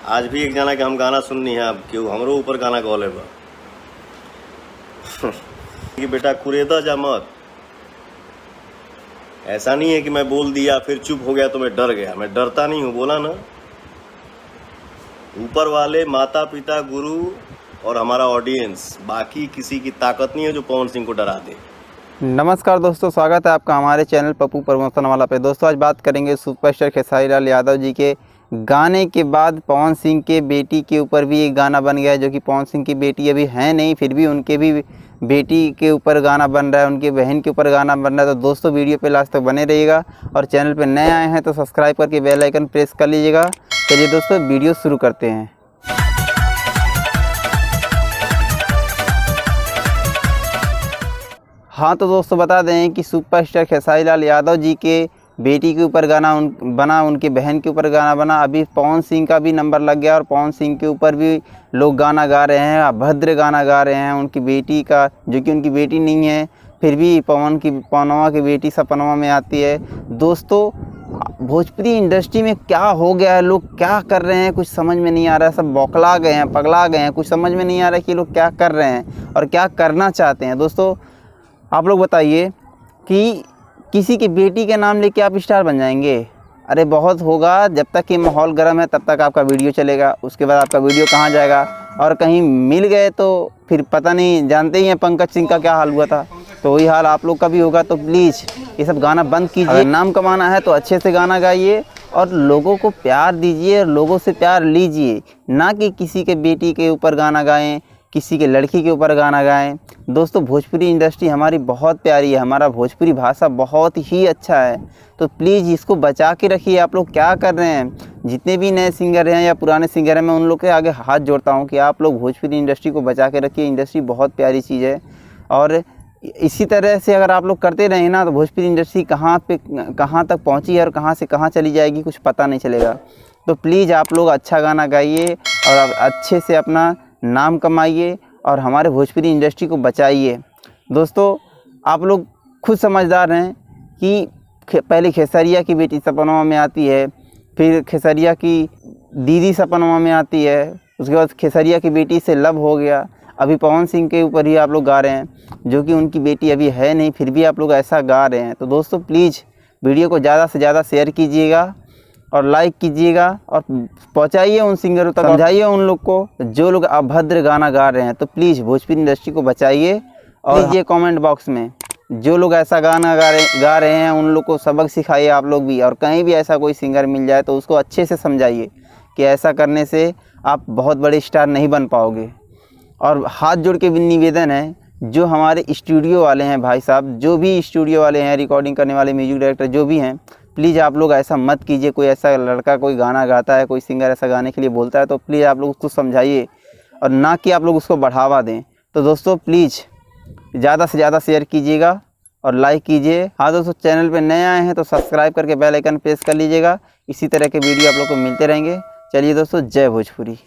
आज भी एक जना के हम गाना सुननी है, अब क्यों हमरो ऊपर गाना गौले बा कि बेटा कुरेदा जा मत। ऐसा नहीं है कि मैं बोल दिया फिर चुप हो गया तो मैं डर गया, मैं डरता नहीं हूँ, बोला ना। ऊपर वाले माता पिता गुरु और हमारा ऑडियंस, बाकी किसी की ताकत नहीं है जो पवन सिंह को डरा दे। नमस्कार दोस्तों, स्वागत है आपका हमारे चैनल पप्पू प्रमोशन वाला पे। दोस्तों आज बात करेंगे सुपरस्टार खेसारी लाल यादव जी के गाने के बाद पवन सिंह के बेटी के ऊपर भी एक गाना बन गया है, जो कि पवन सिंह की बेटी अभी है नहीं, फिर भी उनके भी बेटी के ऊपर गाना बन रहा है, उनके बहन के ऊपर गाना बन रहा है। तो दोस्तों वीडियो पे लास्ट तक बने रहिएगा और चैनल पे नए आए हैं तो सब्सक्राइब करके बेल आइकन प्रेस कर लीजिएगा। चलिए दोस्तों वीडियो शुरू करते हैं। हाँ तो दोस्तों बता दें कि सुपरस्टार खेसारी लाल यादव जी के बेटी के ऊपर गाना बना, उनकी बहन के ऊपर गाना बना। अभी पवन सिंह का भी नंबर लग गया और पवन सिंह के ऊपर भी लोग गाना गा रहे हैं, अभद्र गाना गा रहे हैं उनकी बेटी का, जो कि उनकी बेटी नहीं है, फिर भी पवनवा की बेटी सपनवा में आती है। दोस्तों भोजपुरी इंडस्ट्री में क्या हो गया है, लोग क्या कर रहे हैं कुछ समझ में नहीं आ रहा है। सब बौखला गए हैं, पगला गए हैं, कुछ समझ में नहीं आ रहा है कि लोग क्या कर रहे हैं और क्या करना चाहते हैं। दोस्तों आप लोग बताइए कि किसी की बेटी के नाम लेके आप स्टार बन जाएंगे? अरे बहुत होगा, जब तक कि माहौल गर्म है तब तक आपका वीडियो चलेगा, उसके बाद आपका वीडियो कहाँ जाएगा, और कहीं मिल गए तो फिर पता नहीं, जानते ही हैं पंकज सिंह का क्या हाल हुआ था, तो वही हाल आप लोग का भी होगा। तो प्लीज़ ये सब गाना बंद कीजिए। नाम कमाना है तो अच्छे से गाना गाइए और लोगों को प्यार दीजिए और लोगों से प्यार लीजिए, ना कि किसी के बेटी के ऊपर गाना गाएं, किसी के लड़की के ऊपर गाना गाएं। दोस्तों भोजपुरी इंडस्ट्री हमारी बहुत प्यारी है, हमारा भोजपुरी भाषा बहुत ही अच्छा है, तो प्लीज़ इसको बचा के रखिए। आप लोग क्या कर रहे हैं? जितने भी नए सिंगर हैं या पुराने सिंगर हैं, मैं उन लोग के आगे हाथ जोड़ता हूं कि आप लोग भोजपुरी इंडस्ट्री को बचा के रखिए। इंडस्ट्री बहुत प्यारी चीज़ है और इसी तरह से अगर आप लोग करते रहें ना तो भोजपुरी इंडस्ट्री कहाँ तक पहुँची है और कहाँ से कहाँ चली जाएगी कुछ पता नहीं चलेगा। तो प्लीज़ आप लोग अच्छा गाना गाइए और अच्छे से अपना नाम कमाइए और हमारे भोजपुरी इंडस्ट्री को बचाइए। दोस्तों आप लोग खुद समझदार हैं कि पहले खेसरिया की बेटी सपनवा में आती है, फिर खेसरिया की दीदी सपनवा में आती है, उसके बाद खेसरिया की बेटी से लव हो गया, अभी पवन सिंह के ऊपर ही आप लोग गा रहे हैं, जो कि उनकी बेटी अभी है नहीं, फिर भी आप लोग ऐसा गा रहे हैं। तो दोस्तों प्लीज़ वीडियो को ज़्यादा से ज़्यादा शेयर कीजिएगा और लाइक कीजिएगा और पहुंचाइए उन सिंगरों तक, समझाइए उन लोग को जो लोग अभद्र गाना गा रहे हैं। तो प्लीज़ भोजपुरी इंडस्ट्री को बचाइए और ये कमेंट बॉक्स में जो लोग ऐसा गाना गा रहे हैं उन लोग को सबक सिखाइए आप लोग भी, और कहीं भी ऐसा कोई सिंगर मिल जाए तो उसको अच्छे से समझाइए कि ऐसा करने से आप बहुत बड़े स्टार नहीं बन पाओगे। और हाथ जोड़ के भी निवेदन है, जो हमारे स्टूडियो वाले हैं भाई साहब, जो भी स्टूडियो वाले हैं, रिकॉर्डिंग करने वाले, म्यूजिक डायरेक्टर जो भी हैं, प्लीज़ आप लोग ऐसा मत कीजिए। कोई ऐसा लड़का कोई गाना गाता है, कोई सिंगर ऐसा गाने के लिए बोलता है तो प्लीज़ आप लोग उसको समझाइए और ना कि आप लोग उसको बढ़ावा दें। तो दोस्तों प्लीज़ ज़्यादा से ज़्यादा शेयर कीजिएगा और लाइक कीजिए। हाँ दोस्तों चैनल पे नए आए हैं तो सब्सक्राइब करके बेल आइकन प्रेस कर लीजिएगा। इसी तरह के वीडियो आप लोग को मिलते रहेंगे। चलिए दोस्तों, जय भोजपुरी।